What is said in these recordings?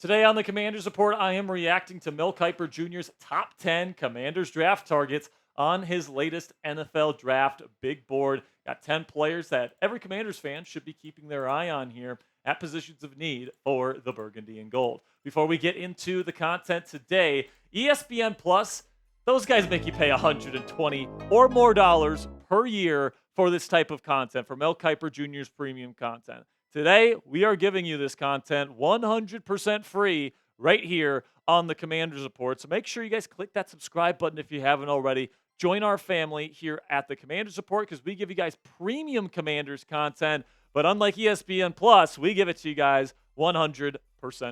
Today on the Commanders Report, I am reacting to Mel Kiper Jr.'s top 10 Commanders draft targets on his latest NFL draft big board. Got 10 players that every Commanders fan should be keeping their eye on here at positions of need for the Burgundy and Gold. Before we get into the content today, ESPN Plus, those guys make you pay 120 or more dollars per year for this type of content, for Mel Kiper Jr.'s premium content. Today, we are giving you this content 100% free right here on the Commanders Report. So make sure you guys click that subscribe button if you haven't already. Join our family here at the Commanders Report because we give you guys premium Commanders content. But unlike ESPN Plus, we give it to you guys 100%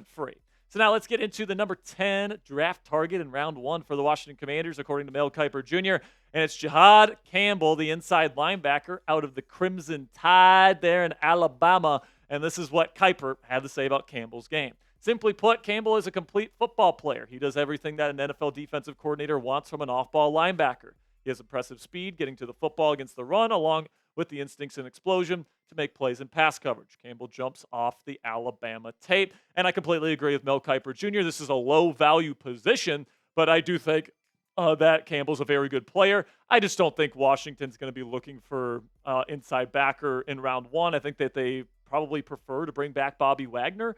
free. So now let's get into the number 10 draft target in round one for the Washington Commanders, according to Mel Kiper Jr. And it's Jihaad Campbell, the inside linebacker out of the Crimson Tide there in Alabama. And this is what Kiper had to say about Campbell's game. Simply put, Campbell is a complete football player. He does everything that an NFL defensive coordinator wants from an off-ball linebacker. He has impressive speed, getting to the football against the run, along with the instincts and explosion to make plays in pass coverage. Campbell jumps off the Alabama tape. And I completely agree with Mel Kiper Jr. This is a low-value position, but I do think that Campbell's a very good player. I just don't think Washington's going to be looking for inside backer in round one. I think that they probably prefer to bring back Bobby Wagner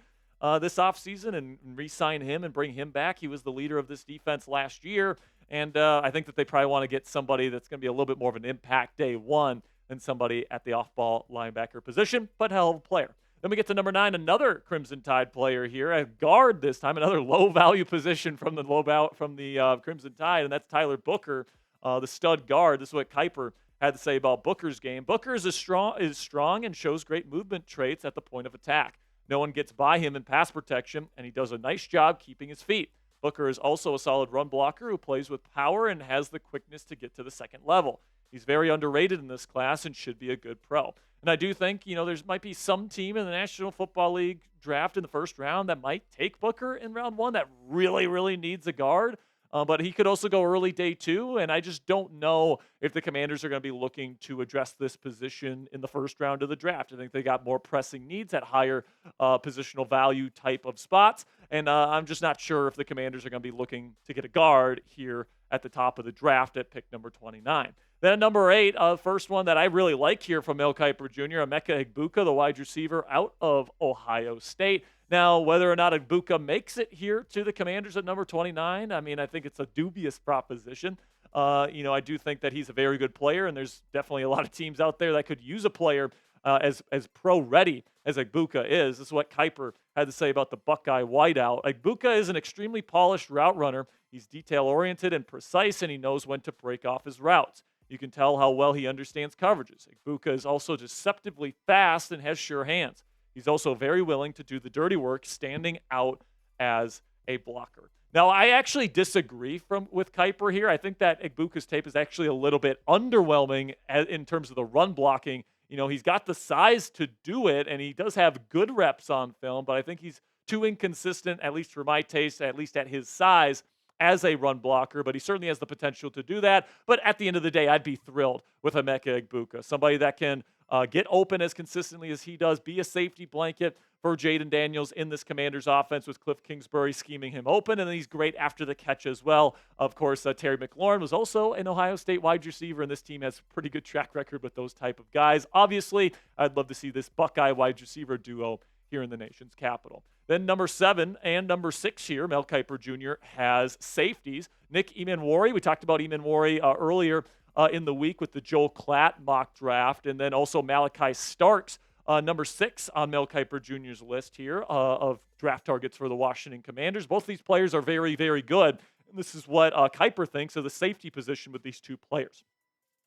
this offseason and re-sign him and bring him back. He was the leader of this defense last year, and I think that they probably want to get somebody that's going to be a little bit more of an impact day one than somebody at the off-ball linebacker position, but hell of a player. Then we get to number 9, another Crimson Tide player here, a guard this time, another low-value position from the Crimson Tide, and that's Tyler Booker, the stud guard. This is what Kiper had to say about Booker's game. Booker is strong and shows great movement traits at the point of attack. No one gets by him in pass protection, and he does a nice job keeping his feet. Booker is also a solid run blocker who plays with power and has the quickness to get to the second level. He's very underrated in this class and should be a good pro. And I do think, there might be some team in the National Football League draft in the first round that might take Booker in round one that really, really needs a guard. But he could also go early day two, and I just don't know if the Commanders are going to be looking to address this position in the first round of the draft. I think they got more pressing needs at higher positional value type of spots, and I'm just not sure if the Commanders are going to be looking to get a guard here at the top of the draft at pick number 29. Then number 8, first one that I really like here from Mel Kiper Jr., Emeka Egbuka, the wide receiver out of Ohio State. Now, whether or not Egbuka makes it here to the Commanders at number 29, I think it's a dubious proposition. I do think that he's a very good player, and there's definitely a lot of teams out there that could use a player as pro-ready as Egbuka is. This is what Kiper had to say about the Buckeye wideout. Egbuka is an extremely polished route runner. He's detail-oriented and precise, and he knows when to break off his routes. You can tell how well he understands coverages. Egbuka is also deceptively fast and has sure hands. He's also very willing to do the dirty work, standing out as a blocker. Now, I actually disagree with Kiper here. I think that Egbuka's tape is actually a little bit underwhelming in terms of the run blocking. He's got the size to do it, and he does have good reps on film, but I think he's too inconsistent, at least for my taste, at least at his size, as a run blocker, but he certainly has the potential to do that. But at the end of the day, I'd be thrilled with Emeka Egbuka, somebody that can get open as consistently as he does, be a safety blanket for Jaden Daniels in this Commanders offense with Cliff Kingsbury scheming him open, and then he's great after the catch as well. Of course, Terry McLaurin was also an Ohio State wide receiver, and this team has a pretty good track record with those type of guys. Obviously, I'd love to see this Buckeye wide receiver duo here in the nation's capital. Then number 7 and number 6 here, Mel Kiper Jr. has safeties. Nick Emmanwori, we talked about Emmanwori earlier in the week with the Joel Klatt mock draft, and then also Malaki Starks, number 6 on Mel Kiper Jr.'s list here of draft targets for the Washington Commanders. Both these players are very, very good, and this is what Kiper thinks of the safety position with these two players.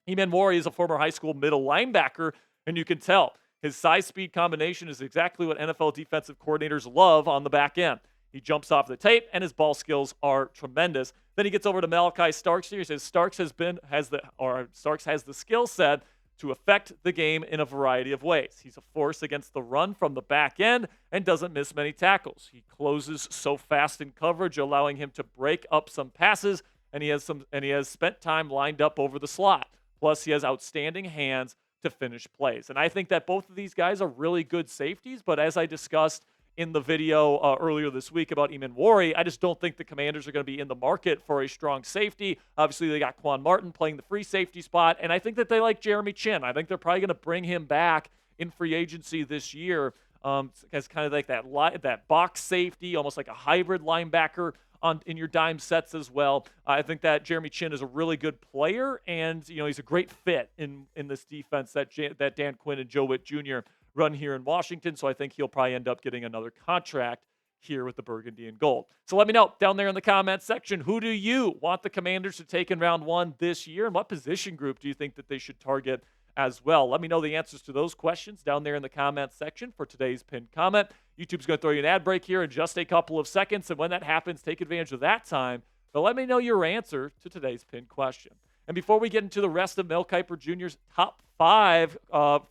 Emmanwori is a former high school middle linebacker, and you can tell his size-speed combination is exactly what NFL defensive coordinators love on the back end. He jumps off the tape, and his ball skills are tremendous. Then he gets over to Malaki Starks here. He says Starks has the skill set to affect the game in a variety of ways. He's a force against the run from the back end and doesn't miss many tackles. He closes so fast in coverage, allowing him to break up some passes, and he has spent time lined up over the slot. Plus, he has outstanding hands to finish plays. And I think that both of these guys are really good safeties, but as I discussed in the video earlier this week about Emmanwori. I just don't think the Commanders are going to be in the market for a strong safety. Obviously, they got Quan Martin playing the free safety spot, and I think that they like Jeremy Chin. I think they're probably going to bring him back in free agency this year as kind of like that box safety, almost like a hybrid linebacker in your dime sets as well. I think that Jeremy Chin is a really good player, and he's a great fit in this defense that Dan Quinn and Joe Witt Jr. run here in Washington. So I think he'll probably end up getting another contract here with the Burgundy and Gold. So let me know down there in the comments section, who do you want the Commanders to take in round 1 this year, and what position group do you think that they should target as well? Let me know the answers to those questions down there in the comments section for today's pinned comment. YouTube's going to throw you an ad break here in just a couple of seconds, and when that happens, take advantage of that time. But let me know your answer to today's pinned question. And before we get into the rest of Mel Kiper Jr.'s top 5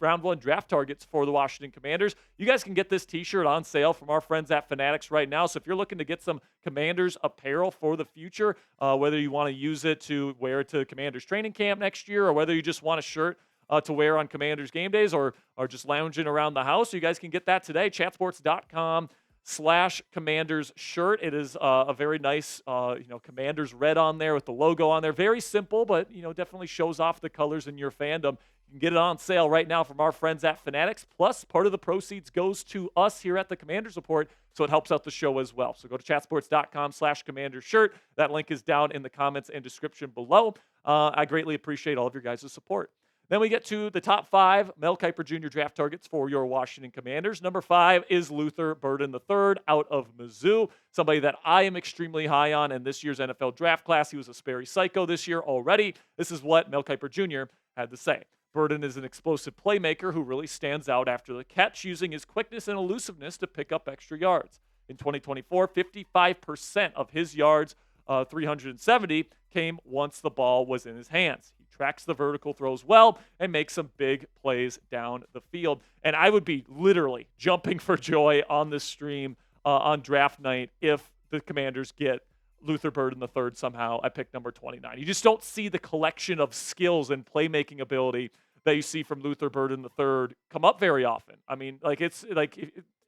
round 1 draft targets for the Washington Commanders, you guys can get this t-shirt on sale from our friends at Fanatics right now. So if you're looking to get some Commanders apparel for the future, whether you want to use it to wear it to Commanders training camp next year, or whether you just want a shirt to wear on Commanders game days, or just lounging around the house, you guys can get that today. Chatsports.com/Commanders shirt. It is a very nice, Commanders red on there with the logo on there. Very simple, but definitely shows off the colors in your fandom. You can get it on sale right now from our friends at Fanatics. Plus, part of the proceeds goes to us here at the Commanders Report, so it helps out the show as well. So go to chatsports.com/Commanders shirt. That link is down in the comments and description below. I greatly appreciate all of your guys' support. Then we get to the top 5 Mel Kiper Jr. draft targets for your Washington Commanders. Number 5 is Luther Burden III out of Mizzou, somebody that I am extremely high on in this year's NFL draft class. He was a Sperry Psycho this year already. This is what Mel Kiper Jr. had to say. Burden is an explosive playmaker who really stands out after the catch, using his quickness and elusiveness to pick up extra yards. In 2024, 55% of his yards, 370, came once the ball was in his hands. Tracks the vertical throws well, and makes some big plays down the field. And I would be literally jumping for joy on this stream on draft night if the Commanders get Luther Burden III somehow at pick number 29. You just don't see the collection of skills and playmaking ability that you see from Luther Burden III come up very often. I mean,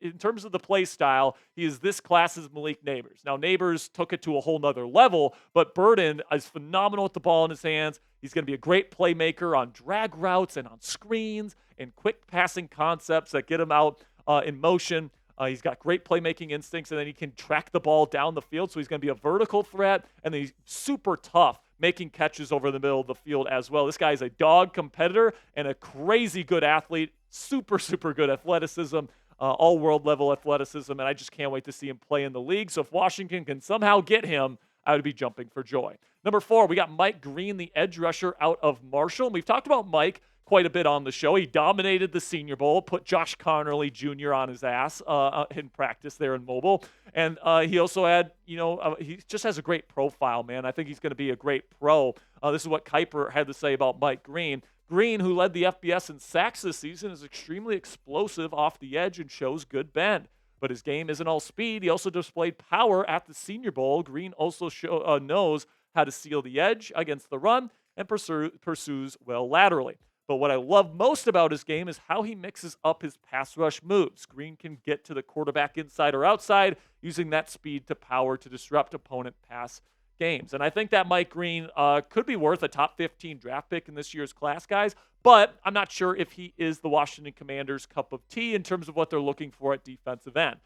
in terms of the play style, he is this class's Malik Neighbors. Now, Neighbors took it to a whole nother level, but Burden is phenomenal with the ball in his hands. He's going to be a great playmaker on drag routes and on screens and quick passing concepts that get him out in motion. He's got great playmaking instincts, and then he can track the ball down the field, so he's going to be a vertical threat, and then he's super tough making catches over the middle of the field as well. This guy is a dog competitor and a crazy good athlete, super, super good athleticism, all-world level athleticism, and I just can't wait to see him play in the league. So if Washington can somehow get him, I would be jumping for joy. Number 4, we got Mike Green, the edge rusher out of Marshall. And we've talked about Mike quite a bit on the show. He dominated the Senior Bowl, put Josh Connerly Jr. on his ass in practice there in Mobile. And he also had, he just has a great profile, man. I think he's going to be a great pro. This is what Kiper had to say about Mike Green. Green, who led the FBS in sacks this season, is extremely explosive off the edge and shows good bend. But his game isn't all speed. He also displayed power at the Senior Bowl. Green also knows how to seal the edge against the run and pursues well laterally. But what I love most about his game is how he mixes up his pass rush moves. Green can get to the quarterback inside or outside, using that speed to power to disrupt opponent pass games. And I think that Mike Green could be worth a top 15 draft pick in this year's class, guys. But I'm not sure if he is the Washington Commanders' cup of tea in terms of what they're looking for at defensive end.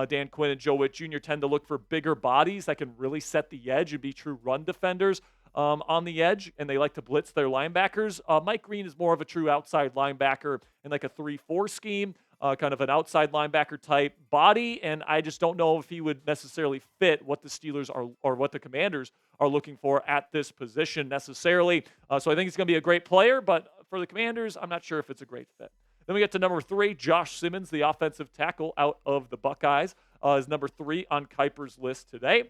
Dan Quinn and Joe Witt Jr. tend to look for bigger bodies that can really set the edge and be true run defenders on the edge, and they like to blitz their linebackers. Mike Green is more of a true outside linebacker in like a 3-4 scheme, kind of an outside linebacker type body, and I just don't know if he would necessarily fit what the Steelers are or what the Commanders are looking for at this position necessarily. So I think he's going to be a great player, but for the Commanders, I'm not sure if it's a great fit. Then we get to number 3, Josh Simmons, the offensive tackle out of the Buckeyes, is number 3 on Kiper's list today.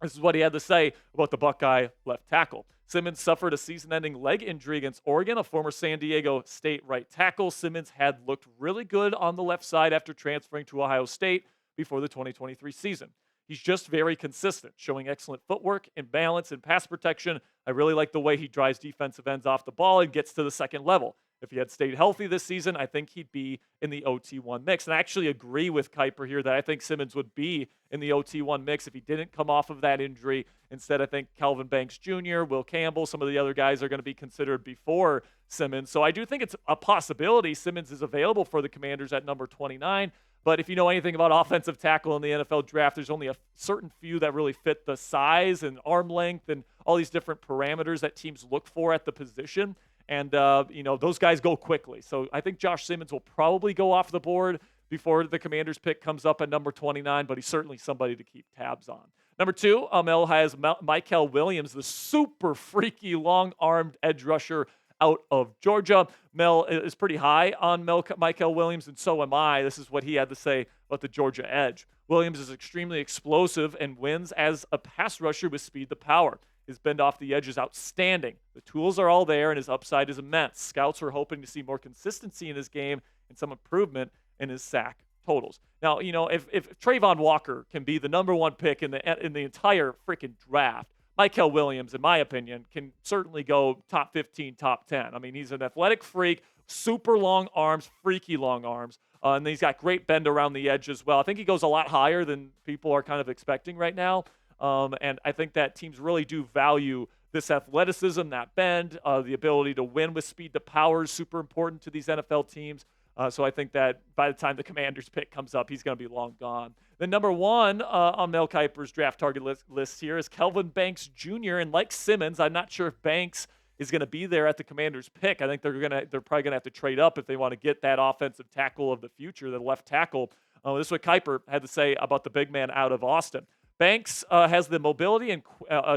This is what he had to say about the Buckeye left tackle. Simmons suffered a season-ending leg injury against Oregon, a former San Diego State right tackle. Simmons had looked really good on the left side after transferring to Ohio State before the 2023 season. He's just very consistent, showing excellent footwork and balance and pass protection. I really like the way he drives defensive ends off the ball and gets to the second level. If he had stayed healthy this season, I think he'd be in the OT1 mix. And I actually agree with Kiper here that I think Simmons would be in the OT1 mix if he didn't come off of that injury. Instead, I think Kelvin Banks Jr., Will Campbell, some of the other guys are going to be considered before Simmons. So I do think it's a possibility Simmons is available for the Commanders at number 29. But if you know anything about offensive tackle in the NFL draft, there's only a certain few that really fit the size and arm length and all these different parameters that teams look for at the position. And, those guys go quickly. So I think Josh Simmons will probably go off the board before the Commanders pick comes up at number 29, but he's certainly somebody to keep tabs on. Number 2, Mel has Mykel Williams, the super freaky long-armed edge rusher out of Georgia. Mel is pretty high on Mykel Williams, and so am I. This is what he had to say about the Georgia edge. Williams is extremely explosive and wins as a pass rusher with speed to power. His bend off the edge is outstanding. The tools are all there, and his upside is immense. Scouts are hoping to see more consistency in his game and some improvement in his sack totals. Now, if Trayvon Walker can be the number 1 pick in the entire freaking draft, Mykel Williams, in my opinion, can certainly go top 15, top 10. I mean, he's an athletic freak, super long arms, freaky long arms, and he's got great bend around the edge as well. I think he goes a lot higher than people are kind of expecting right now. And I think that teams really do value this athleticism, that bend, the ability to win with speed to power is super important to these NFL teams. So I think that by the time the Commanders pick comes up, he's going to be long gone. Then number 1 on Mel Kiper's draft target list here is Kelvin Banks Jr. And like Simmons, I'm not sure if Banks is going to be there at the Commanders pick. I think they're probably going to have to trade up if they want to get that offensive tackle of the future, the left tackle. This is what Kiper had to say about the big man out of Austin. Banks has the mobility and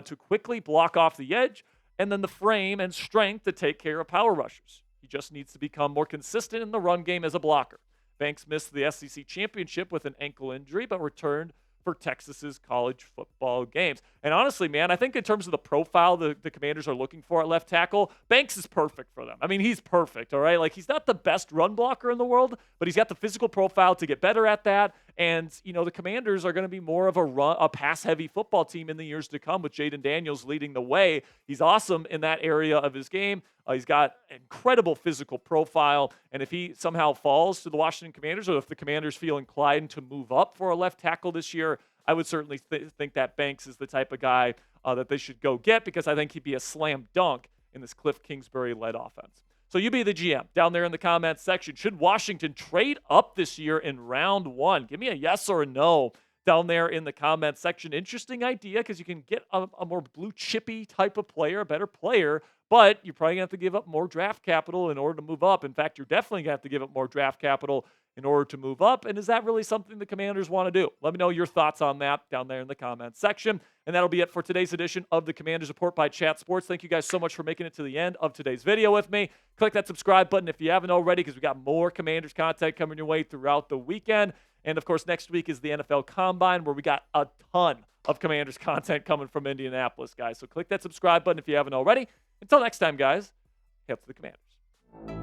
to quickly block off the edge, and then the frame and strength to take care of power rushers. He just needs to become more consistent in the run game as a blocker. Banks missed the SEC championship with an ankle injury, but returned for Texas's college football games. And honestly, man, I think in terms of the profile the Commanders are looking for at left tackle, Banks is perfect for them. I mean, he's perfect, all right? Like, he's not the best run blocker in the world, but he's got the physical profile to get better at that. And, the Commanders are going to be more of a pass-heavy football team in the years to come with Jaden Daniels leading the way. He's awesome in that area of his game. He's got incredible physical profile. And if he somehow falls to the Washington Commanders, or if the Commanders feel inclined to move up for a left tackle this year, I would certainly think that Banks is the type of guy that they should go get, because I think he'd be a slam dunk in this Cliff Kingsbury-led offense. So you be the GM down there in the comments section. Should Washington trade up this year in round 1? Give me a yes or a no down there in the comments section. Interesting idea, because you can get a more blue chippy type of player, a better player, but you're probably going to have to give up more draft capital in order to move up. In fact, you're definitely going to have to give up more draft capital in order to move up. And is that really something the Commanders want to do? Let me know your thoughts on that down there in the comments section. And that'll be it for today's edition of the Commanders Report by Chat Sports. Thank you guys so much for making it to the end of today's video with me. Click that subscribe button if you haven't already, because we got more Commanders content coming your way throughout the weekend. And of course, next week is the NFL Combine, where we got a ton of Commanders content coming from Indianapolis, guys. So click that subscribe button if you haven't already. Until next time, guys, hail to the Commanders.